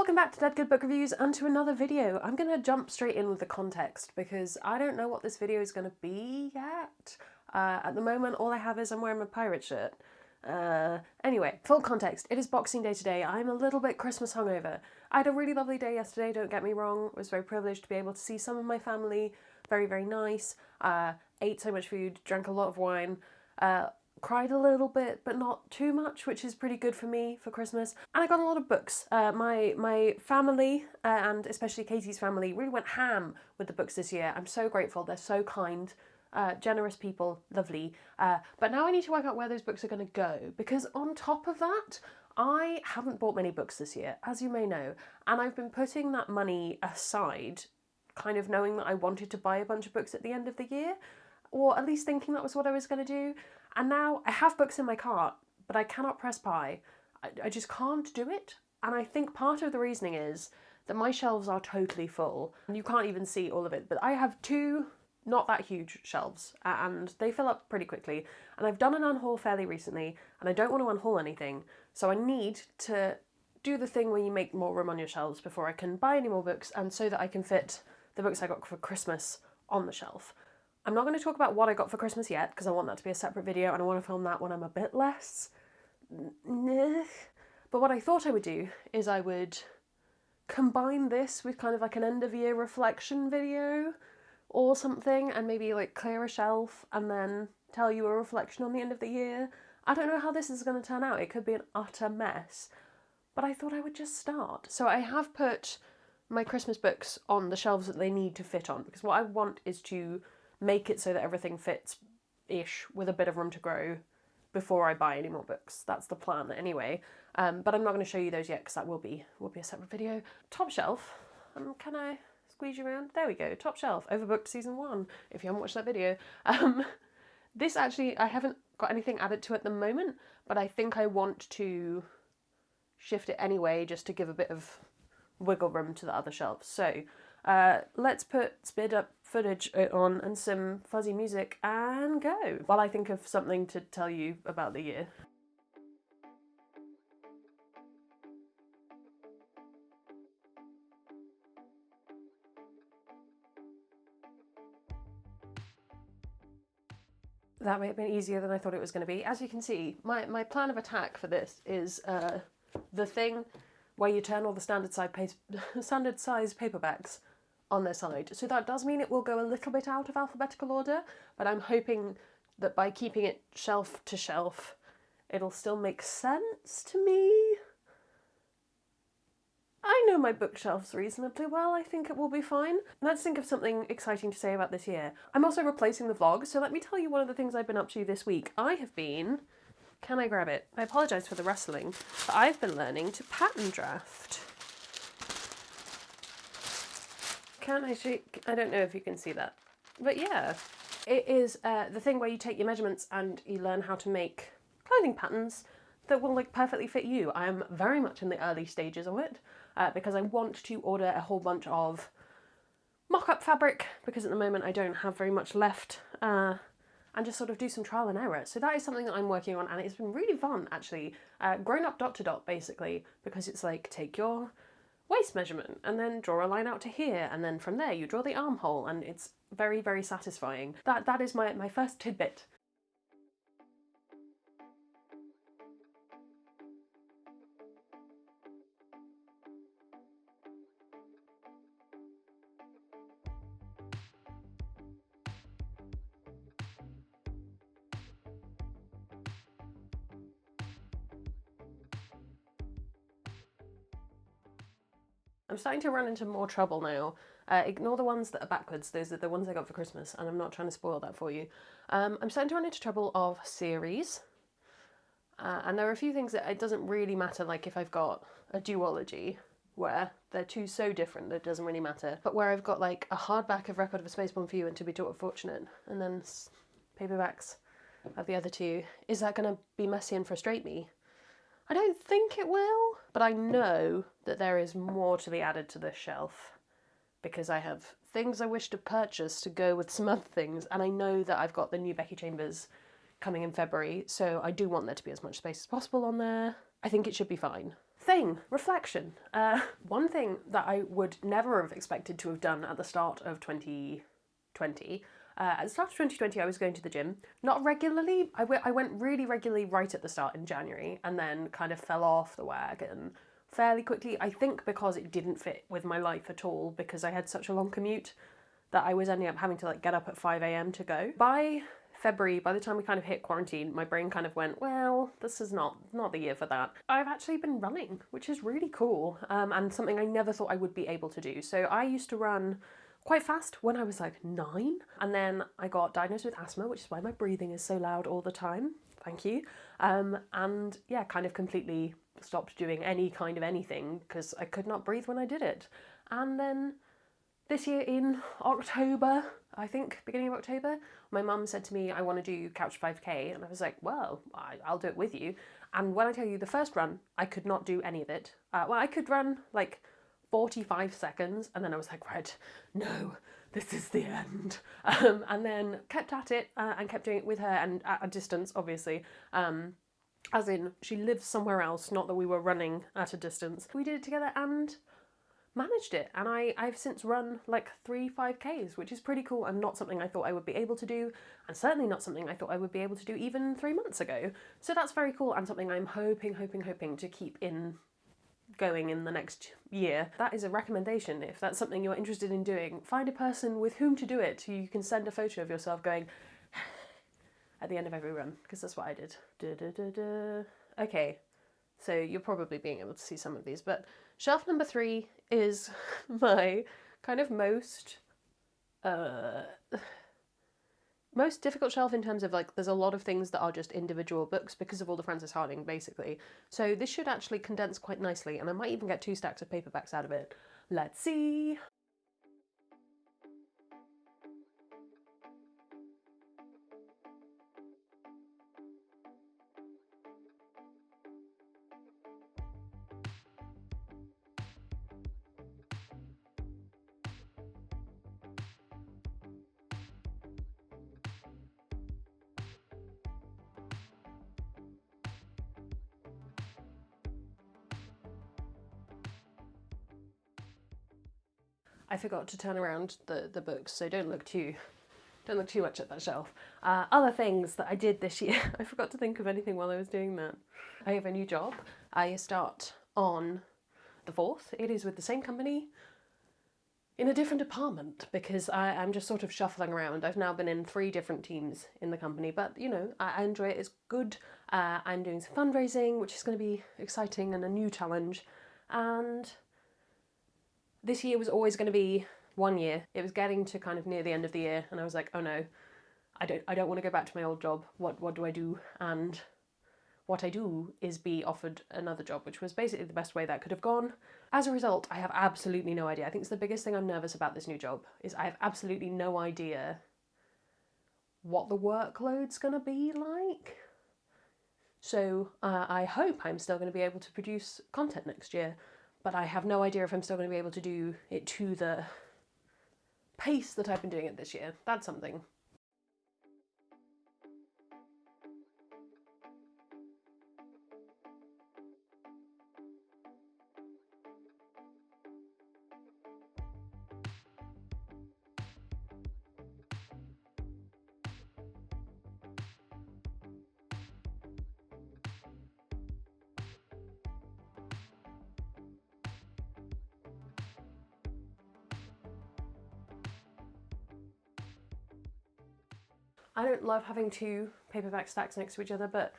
Welcome back to Dead Good Book Reviews and to another video. I'm going to jump straight in with the context because I don't know what this video is going to be yet. At the moment, all I have is I'm wearing my pirate shirt. Anyway, full context. It is Boxing Day today. I'm a little bit Christmas hungover. I had a really lovely day yesterday, don't get me wrong. I was very privileged to be able to see some of my family. Very, very nice. Ate so much food, drank a lot of wine. Cried a little bit, but not too much, which is pretty good for me for Christmas. And I got a lot of books. My family, and especially Katie's family, really went ham with the books this year. I'm so grateful. They're so kind, generous people, lovely. But now I need to work out where those books are going to go, because on top of that, I haven't bought many books this year, as you may know, and I've been putting that money aside, kind of knowing that I wanted to buy a bunch of books at the end of the year, or at least thinking that was what I was going to do. And now I have books in my cart, but I cannot press buy. I just can't do it. And I think part of the reasoning is that my shelves are totally full. And you can't even see all of it, but I have two not that huge shelves and they fill up pretty quickly. And I've done an unhaul fairly recently and I don't want to unhaul anything. So I need to do the thing where you make more room on your shelves before I can buy any more books and so that I can fit the books I got for Christmas on the shelf. I'm not going to talk about what I got for Christmas yet, because I want that to be a separate video and I want to film that when I'm a bit less. But what I thought I would do is I would combine this with kind of like an end of year reflection video or something, and maybe like clear a shelf and then tell you a reflection on the end of the year. I don't know how this is going to turn out. It could be an utter mess. But I thought I would just start. So I have put my Christmas books on the shelves that they need to fit on, because what I want is to make it so that everything fits-ish with a bit of room to grow before I buy any more books. That's the plan anyway. But I'm not going to show you those yet because that will be a separate video. Top shelf. Can I squeeze you around? There we go. Top shelf. Overbooked season 1, if you haven't watched that video. This actually, I haven't got anything added to at the moment, but I think I want to shift it anyway just to give a bit of wiggle room to the other shelves. So let's put sped up footage on and some fuzzy music and go while I think of something to tell you about the year. That may have been easier than I thought it was going to be. As you can see, my plan of attack for this is the thing where you turn all the standard size paperbacks on their side. So that does mean it will go a little bit out of alphabetical order, but I'm hoping that by keeping it shelf to shelf, it'll still make sense to me. I know my bookshelves reasonably well. I think it will be fine. Let's think of something exciting to say about this year. I'm also replacing the vlog, so let me tell you one of the things I've been up to this week. I have been... Can I grab it? I apologise for the rustling, but I've been learning to pattern draft. Can I shake? I don't know if you can see that. But yeah, it is the thing where you take your measurements and you learn how to make clothing patterns that will like perfectly fit you. I am very much in the early stages of it because I want to order a whole bunch of mock-up fabric because at the moment I don't have very much left. And just sort of do some trial and error. So that is something that I'm working on and it's been really fun actually. Grown up dot to dot basically, because it's like take your waist measurement and then draw a line out to here and then from there you draw the armhole and it's very, very satisfying. That is my first tidbit. I'm starting to run into more trouble now. Ignore the ones that are backwards, those are the ones I got for Christmas, and I'm not trying to spoil that for you. I'm starting to run into trouble of series, and there are a few things that it doesn't really matter, like if I've got a duology, where they're two so different that it doesn't really matter, but where I've got like a hardback of Record of a Spaceborn for You and To Be Taught of Fortunate, and then paperbacks of the other two, is that going to be messy and frustrate me? I don't think it will, but I know that there is more to be added to this shelf because I have things I wish to purchase to go with some other things, and I know that I've got the new Becky Chambers coming in February, so I do want there to be as much space as possible on there. I think it should be fine. reflection. One thing that I would never have expected to have done at the start of 2020. At the start of 2020, I was going to the gym. Not regularly. I went really regularly right at the start in January, and then kind of fell off the wagon fairly quickly. I think because it didn't fit with my life at all, because I had such a long commute that I was ending up having to like get up at 5 a.m. to go. By February, by the time we kind of hit quarantine, my brain kind of went, well, this is not the year for that. I've actually been running, which is really cool, and something I never thought I would be able to do. So I used to run quite fast when I was like 9, and then I got diagnosed with asthma, which is why my breathing is so loud all the time. Thank you. And yeah, kind of completely stopped doing any kind of anything because I could not breathe when I did it. And then this year in October, I think, beginning of October, my mum said to me, I want to do Couch 5K. And I was like, well, I'll do it with you. And when I tell you the first run, I could not do any of it. Well, I could run like 45 seconds. And then I was like, right, no, this is the end. And then kept at it and kept doing it with her and at a distance, obviously. As in, she lives somewhere else, not that we were running at a distance. We did it together and managed it, and I've since run like 3 5Ks, which is pretty cool and not something I thought I would be able to do, and certainly not something I thought I would be able to do even 3 months ago. So that's very cool and something I'm hoping to keep going in the next year. That is a recommendation. If that's something you're interested in doing, find a person with whom to do it who you can send a photo of yourself going at the end of every run, because that's what I did. Okay, so you're probably being able to see some of these, but shelf number 3 is my kind of most difficult shelf in terms of like there's a lot of things that are just individual books because of all the Frances Hardinge basically. So this should actually condense quite nicely, and I might even get 2 stacks of paperbacks out of it. Let's see. I forgot to turn around the books, so don't look too much at that shelf. Other things that I did this year, I forgot to think of anything while I was doing that. I have a new job. I start on the 4th. It is with the same company in a different department because I'm just sort of shuffling around. I've now been in 3 different teams in the company, but you know, I enjoy it. It's good. I'm doing some fundraising, which is going to be exciting and a new challenge. And this year was always going to be 1 year. It was getting to kind of near the end of the year, and I was like, oh no, I don't want to go back to my old job. What do I do? And what I do is be offered another job, which was basically the best way that could have gone. As a result, I have absolutely no idea. I think it's the biggest thing I'm nervous about this new job, is I have absolutely no idea what the workload's going to be like. So I hope I'm still going to be able to produce content next year, but I have no idea if I'm still going to be able to do it to the pace that I've been doing it this year. That's something. I don't love having 2 paperback stacks next to each other, but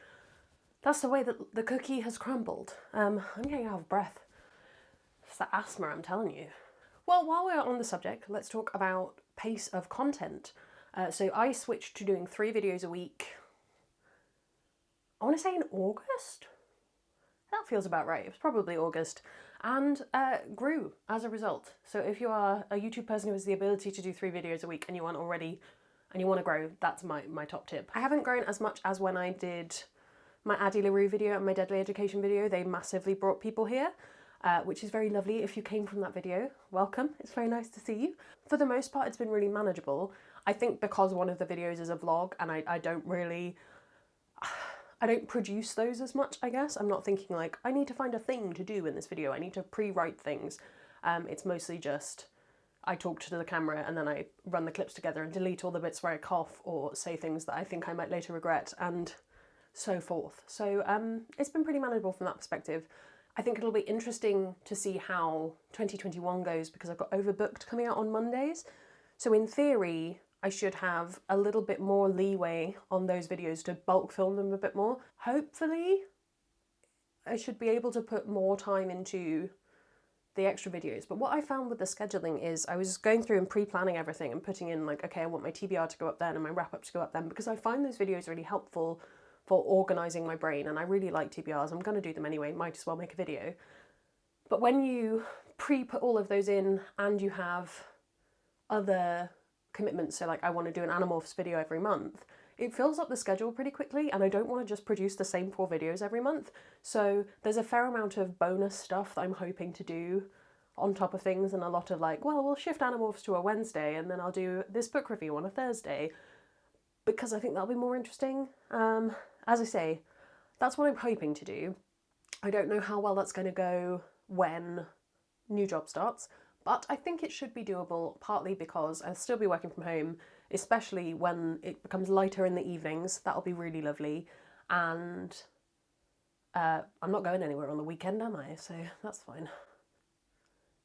that's the way that the cookie has crumbled. I'm getting out of breath. It's the asthma, I'm telling you. Well, while we're on the subject, let's talk about pace of content. So I switched to doing 3 videos a week. I want to say in August? That feels about right. It was probably August. And grew as a result. So if you are a YouTube person who has the ability to do 3 videos a week and you want to grow, that's my top tip. I haven't grown as much as when I did my Addie LaRue video and my Deadly Education video. They massively brought people here, which is very lovely. If you came from that video, welcome. It's very nice to see you. For the most part, it's been really manageable. I think because one of the videos is a vlog and I don't really... I don't produce those as much, I guess. I'm not thinking like, I need to find a thing to do in this video, I need to pre-write things. It's mostly just, I talk to the camera and then I run the clips together and delete all the bits where I cough or say things that I think I might later regret and so forth. So it's been pretty manageable from that perspective. I think it'll be interesting to see how 2021 goes because I've got Overbooked coming out on Mondays. So in theory, I should have a little bit more leeway on those videos to bulk film them a bit more. Hopefully, I should be able to put more time into the extra videos. But what I found with the scheduling is I was going through and pre-planning everything and putting in like, okay, I want my TBR to go up then and my wrap-up to go up then, because I find those videos really helpful for organising my brain, and I really like TBRs. I'm going to do them anyway, might as well make a video. But when you pre-put all of those in and you have other commitments, so like I want to do an Animorphs video every month, it fills up the schedule pretty quickly, and I don't want to just produce the same 4 videos every month. So there's a fair amount of bonus stuff that I'm hoping to do on top of things, and a lot of like, well, we'll shift Animorphs to a Wednesday and then I'll do this book review on a Thursday, because I think that'll be more interesting. As I say, that's what I'm hoping to do. I don't know how well that's going to go when new job starts, but I think it should be doable, partly because I'll still be working from home, especially when it becomes lighter in the evenings. That'll be really lovely. And I'm not going anywhere on the weekend, am I? So that's fine.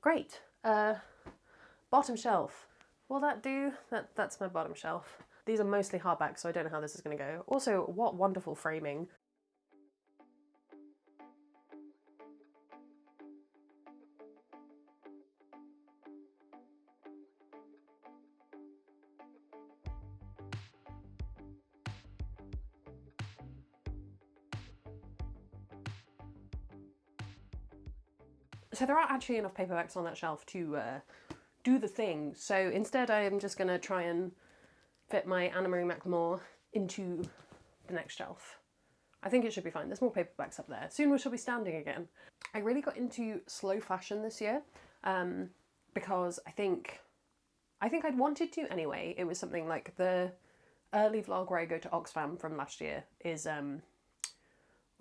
Great. Bottom shelf. Will that do? That's my bottom shelf. These are mostly hardback, so I don't know how this is going to go. Also, what wonderful framing. So there aren't actually enough paperbacks on that shelf to do the thing. So instead I am just going to try and fit my Anna Marie McLemore into the next shelf. I think it should be fine. There's more paperbacks up there. Soon we shall be standing again. I really got into slow fashion this year because I think I'd wanted to anyway. It was something like the early vlog where I go to Oxfam from last year is, or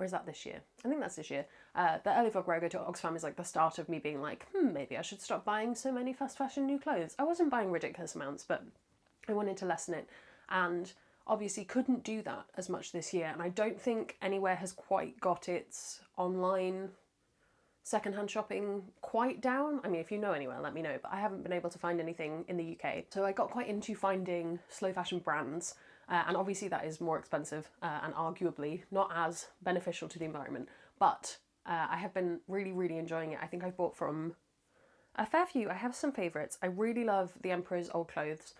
is that this year? I think that's this year. The early vlog where I go to Oxfam is like the start of me being like, maybe I should stop buying so many fast fashion new clothes. I wasn't buying ridiculous amounts, but I wanted to lessen it, and obviously couldn't do that as much this year, and I don't think anywhere has quite got its online secondhand shopping quite down. I mean, if you know anywhere, let me know, but I haven't been able to find anything in the UK. So I got quite into finding slow fashion brands, and obviously that is more expensive and arguably not as beneficial to the environment, but I have been really, really enjoying it. I think I've bought from a fair few. I have some favourites. I really love the Emperor's Old Clothes,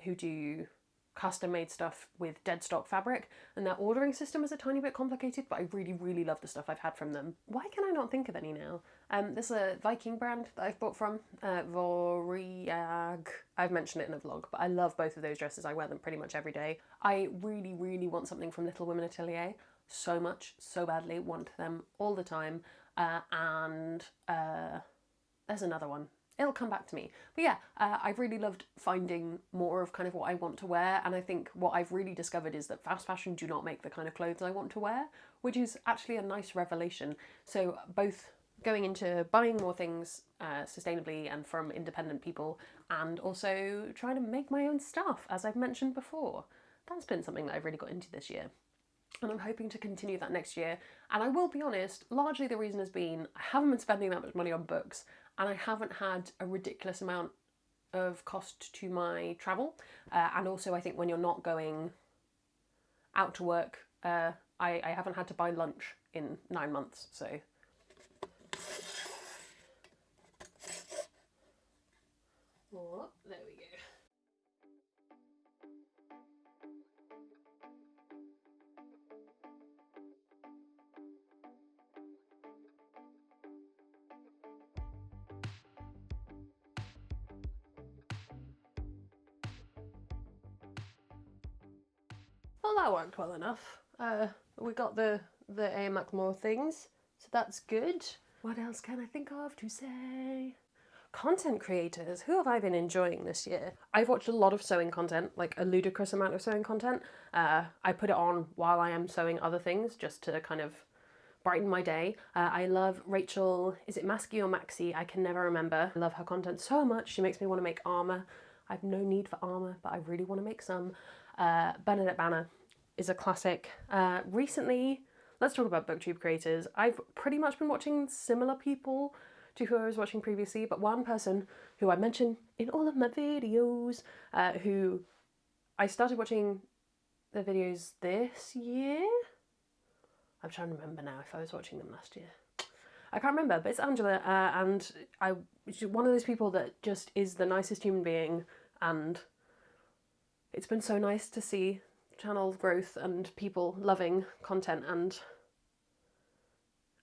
who do custom-made stuff with dead stock fabric, and their ordering system is a tiny bit complicated, but I really, really love the stuff I've had from them. Why can I not think of any now? There's a Viking brand that I've bought from, Voriag. I've mentioned it in a vlog, but I love both of those dresses. I wear them pretty much every day. I really, really want something from Little Women Atelier so much, so badly, want them all the time, and there's another one. It'll come back to me. But yeah, I've really loved finding more of kind of what I want to wear, and I think what I've really discovered is that fast fashion do not make the kind of clothes I want to wear, which is actually a nice revelation. So both going into buying more things sustainably and from independent people, and also trying to make my own stuff, as I've mentioned before. That's been something that I've really got into this year, and I'm hoping to continue that next year. And I will be honest, largely the reason has been I haven't been spending that much money on books, and I haven't had a ridiculous amount of cost to my travel. And also I think when you're not going out to work, I haven't had to buy lunch in 9 months, so. Oh, there we go. Well, that worked well enough. We got the A. McLemore things, so that's good. What else can I think of to say? Content creators, who have I been enjoying this year? I've watched a lot of sewing content, like a ludicrous amount of sewing content. I put it on while I am sewing other things just to kind of brighten my day. I love Rachel, is it Maskey or Maxi? I can never remember. I love her content so much. She makes me want to make armour. I have no need for armour, but I really want to make some. Bernadette Banner is a classic. Recently, let's talk about Booktube creators. I've pretty much been watching similar people to who I was watching previously, but one person who I mention in all of my videos, who I started watching their videos this year. I'm trying to remember now if I was watching them last year. I can't remember, but it's Angela, and she's one of those people that just is the nicest human being, and it's been so nice to see channel growth and people loving content, and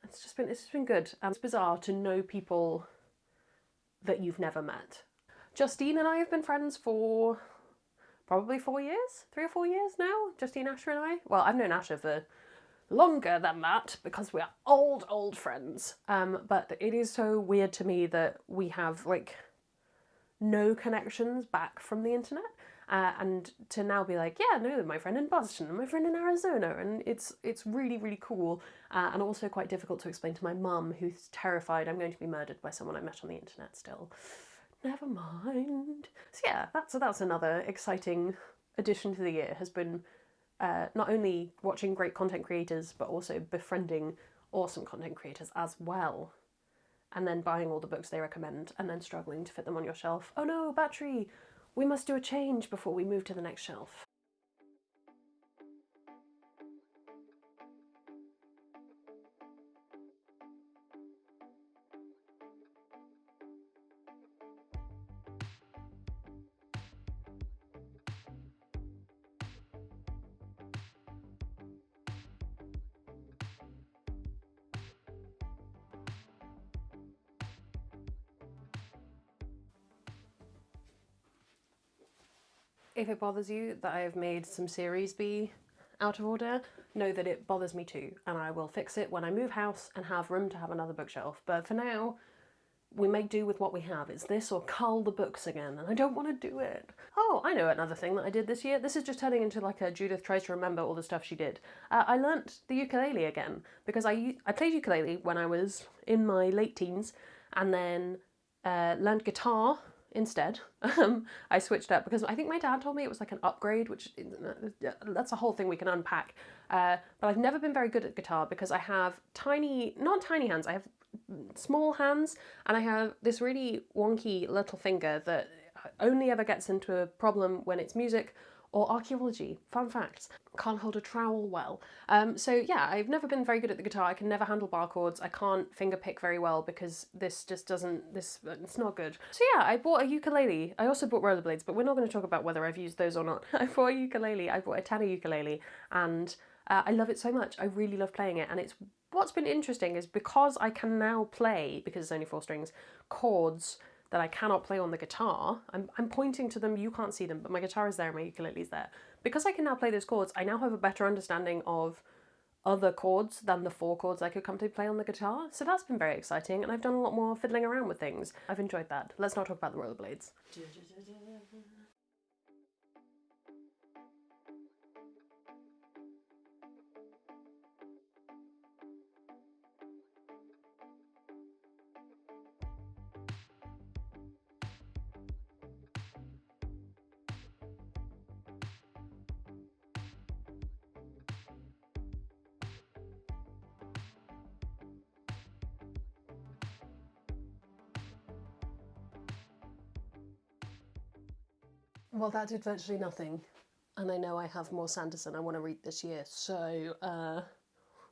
it's just been good. And it's bizarre to know people that you've never met. Justine and I have been friends for probably 4 years, 3 or 4 years now. Justine, Asher and I. Well, I've known Asher for longer than that because we are old friends. But it is so weird to me that we have like no connections back from the internet. And to now be like, yeah, no, my friend in Boston and my friend in Arizona, and it's really, really cool, and also quite difficult to explain to my mum, who's terrified I'm going to be murdered by someone I met on the internet still. Never mind. So yeah, that's another exciting addition to the year, has been not only watching great content creators, but also befriending awesome content creators as well. And then buying all the books they recommend, and then struggling to fit them on your shelf. Oh no, battery! We must do a change before we move to the next shelf. If it bothers you that I have made some series be out of order, know that it bothers me too, and I will fix it when I move house and have room to have another bookshelf. But for now, we make do with what we have. It's this or cull the books again, and I don't want to do it. Oh, I know another thing that I did this year. This is just turning into like a Judith tries to remember all the stuff she did. I learnt the ukulele again, because I played ukulele when I was in my late teens, and then learned guitar instead. I switched up because I think my dad told me it was like an upgrade, which that's a whole thing we can unpack. But I've never been very good at guitar because I have not tiny hands, I have small hands, and I have this really wonky little finger that only ever gets into a problem when it's music or archaeology. Fun facts. Can't hold a trowel well. So yeah, I've never been very good at the guitar. I can never handle bar chords. I can't finger pick very well because this just doesn't, it's not good. So yeah, I bought a ukulele. I also bought rollerblades, but we're not going to talk about whether I've used those or not. I bought a ukulele. I bought a tenor ukulele, and I love it so much. I really love playing it, and what's been interesting is because I can now play, because it's only 4 strings, chords that I cannot play on the guitar. I'm pointing to them, you can't see them, but my guitar is there and my ukulele's there. Because I can now play those chords, I now have a better understanding of other chords than the 4 chords I could come to play on the guitar. So that's been very exciting, and I've done a lot more fiddling around with things. I've enjoyed that. Let's not talk about the rollerblades. Well, that did virtually nothing, and I know I have more Sanderson I want to read this year, so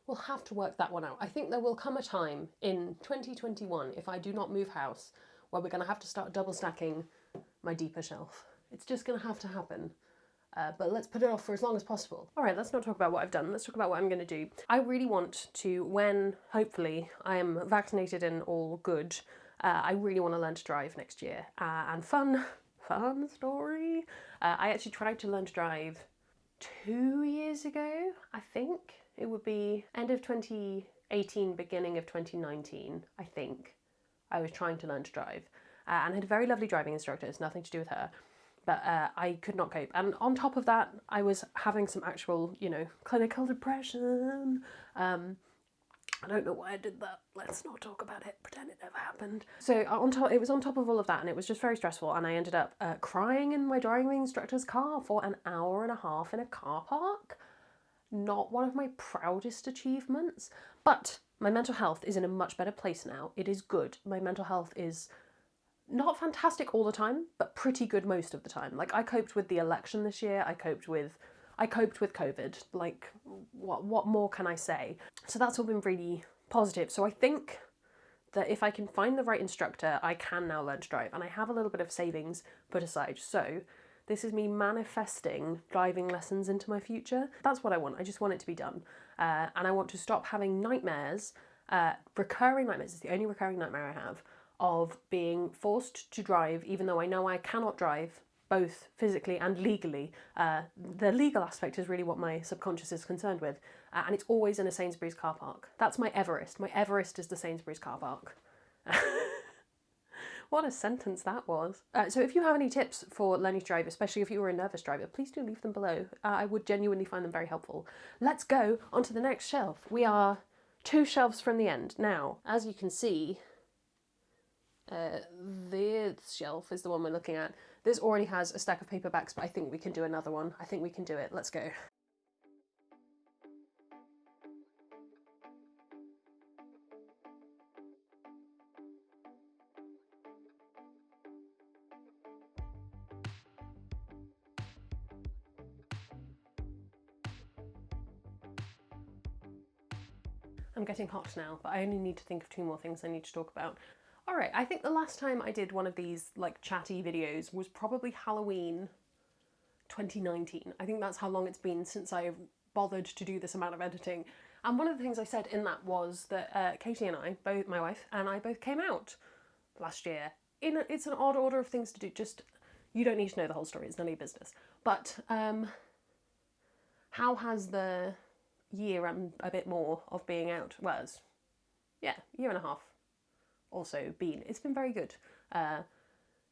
we'll have to work that one out. I think there will come a time in 2021, if I do not move house, where we're going to have to start double stacking my deeper shelf. It's just going to have to happen. But let's put it off for as long as possible. All right, let's not talk about what I've done. Let's talk about what I'm going to do. I really want to, when hopefully I am vaccinated and all good, I really want to learn to drive next year. And fun story. I actually tried to learn to drive 2 years ago, I think. It would be end of 2018, beginning of 2019, I think. I was trying to learn to drive. and I had a very lovely driving instructor. It's nothing to do with her. But I could not cope. And on top of that, I was having some actual, clinical depression. I don't know why I did that. Let's not talk about it. Pretend it never happened. So it was on top of all of that, and it was just very stressful. And I ended up crying in my driving instructor's car for an hour and a half in a car park. Not one of my proudest achievements, but my mental health is in a much better place now. It is good. My mental health is not fantastic all the time, but pretty good most of the time. Like, I coped with the election this year. I coped with COVID. Like, what more can I say? So that's all been really positive. So I think that if I can find the right instructor, I can now learn to drive. And I have a little bit of savings put aside. So this is me manifesting driving lessons into my future. That's what I want. I just want it to be done. And I want to stop having nightmares, recurring nightmares. It's the only recurring nightmare I have, of being forced to drive, even though I know I cannot drive, both physically and legally. The legal aspect is really what my subconscious is concerned with, and it's always in a Sainsbury's car park. That's my Everest. My Everest is the Sainsbury's car park. What a sentence that was. So if you have any tips for learning to drive, especially if you were a nervous driver, please do leave them below. I would genuinely find them very helpful. Let's go on to the next shelf. We are 2 shelves from the end. Now, as you can see, this shelf is the one we're looking at. This already has a stack of paperbacks, but I think we can do another one. I think we can do it. Let's go. I'm getting hot now, but I only need to think of 2 more things I need to talk about. Alright, I think the last time I did one of these like chatty videos was probably Halloween 2019. I think that's how long it's been since I've bothered to do this amount of editing. And one of the things I said in that was that Katie and I, both my wife and I, both came out last year. It's an odd order of things to do. Just, you don't need to know the whole story. It's none of your business. But how has the year and a bit more of being out, well, year and a half also been? It's been very good.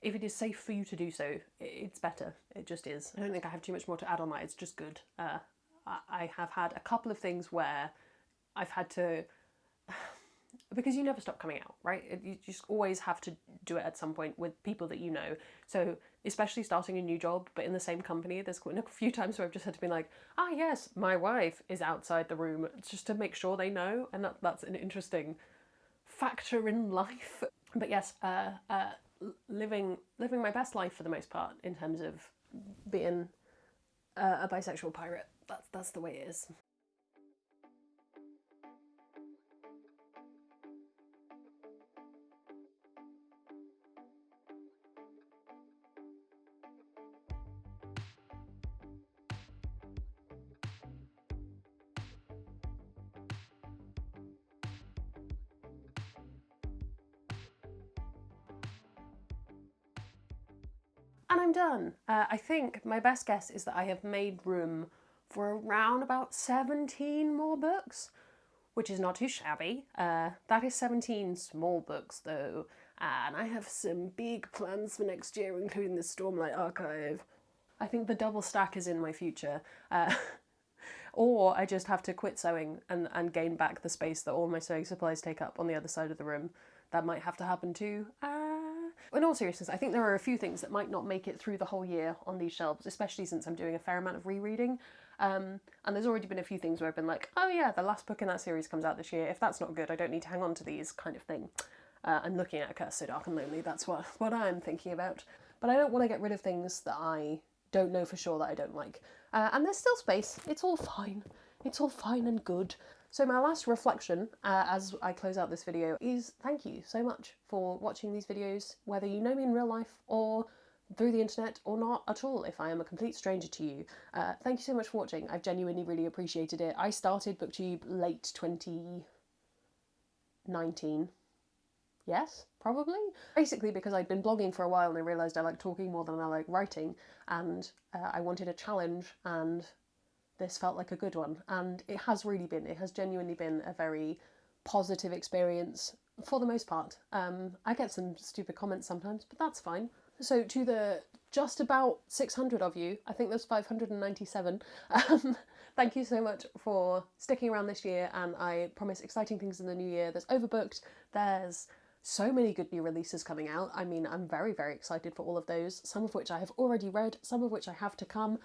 If it is safe for you to do so, it's better. It just is. I don't think I have too much more to add on that. It's just good. I have had a couple of things where I've had to, because you never stop coming out, right? You just always have to do it at some point with people that you know. So especially starting a new job, but in the same company, there's quite a few times where I've just had to be like, yes, my wife is outside the room, just to make sure they know. And that's an interesting factor in life. But yes, living my best life for the most part in terms of being a bisexual pirate. That's the way it is. And I'm done. I think my best guess is that I have made room for around about 17 more books, which is not too shabby. That is 17 small books though, and I have some big plans for next year, including the Stormlight Archive. I think the double stack is in my future. Or I just have to quit sewing and gain back the space that all my sewing supplies take up on the other side of the room. That might have to happen too. In all seriousness, I think there are a few things that might not make it through the whole year on these shelves, especially since I'm doing a fair amount of rereading. And there's already been a few things where I've been like, oh yeah, the last book in that series comes out this year. If that's not good, I don't need to hang on to these, kind of thing. I'm looking at A Curse So Dark and Lonely. That's what I'm thinking about. But I don't want to get rid of things that I don't know for sure that I don't like. And there's still space. It's all fine. It's all fine and good. So my last reflection, as I close out this video, is thank you so much for watching these videos, whether you know me in real life or through the internet or not at all, if I am a complete stranger to you. Thank you so much for watching. I've genuinely really appreciated it. I started Booktube late 2019. Yes, probably. Basically because I'd been blogging for a while and I realised I like talking more than I like writing, and I wanted a challenge, and this felt like a good one, and it has really been. It has genuinely been a very positive experience for the most part. I get some stupid comments sometimes, but that's fine. So to the just about 600 of you, I think there's 597, thank you so much for sticking around this year, and I promise exciting things in the new year. There's Overbooked, there's so many good new releases coming out. I mean, I'm very, very excited for all of those, some of which I have already read, some of which I have to come.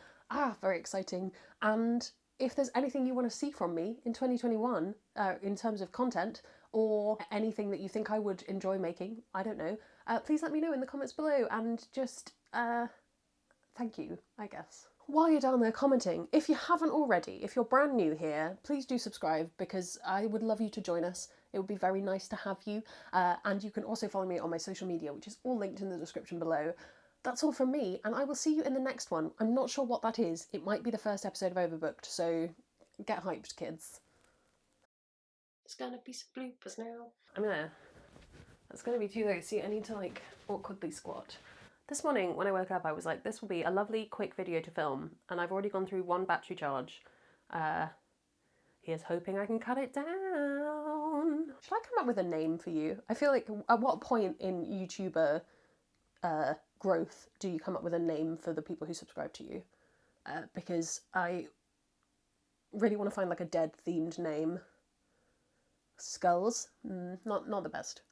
Very exciting. And if there's anything you want to see from me in 2021, in terms of content, or anything that you think I would enjoy making, I don't know, please let me know in the comments below, and just, thank you, I guess. While you're down there commenting, if you haven't already, if you're brand new here, please do subscribe, because I would love you to join us. It would be very nice to have you. And you can also follow me on my social media, which is all linked in the description below. That's all from me, and I will see you in the next one. I'm not sure what that is. It might be the first episode of Overbooked, so get hyped, kids. There's gonna be some bloopers now. That's gonna be too late. See, I need to, like, awkwardly squat. This morning, when I woke up, I was like, this will be a lovely, quick video to film, and I've already gone through one battery charge. Here's hoping I can cut it down. Should I come up with a name for you? I feel like, at what point in YouTuber growth do you come up with a name for the people who subscribe to you? Because I really want to find, like, a dead themed name. Skulls? Not the best.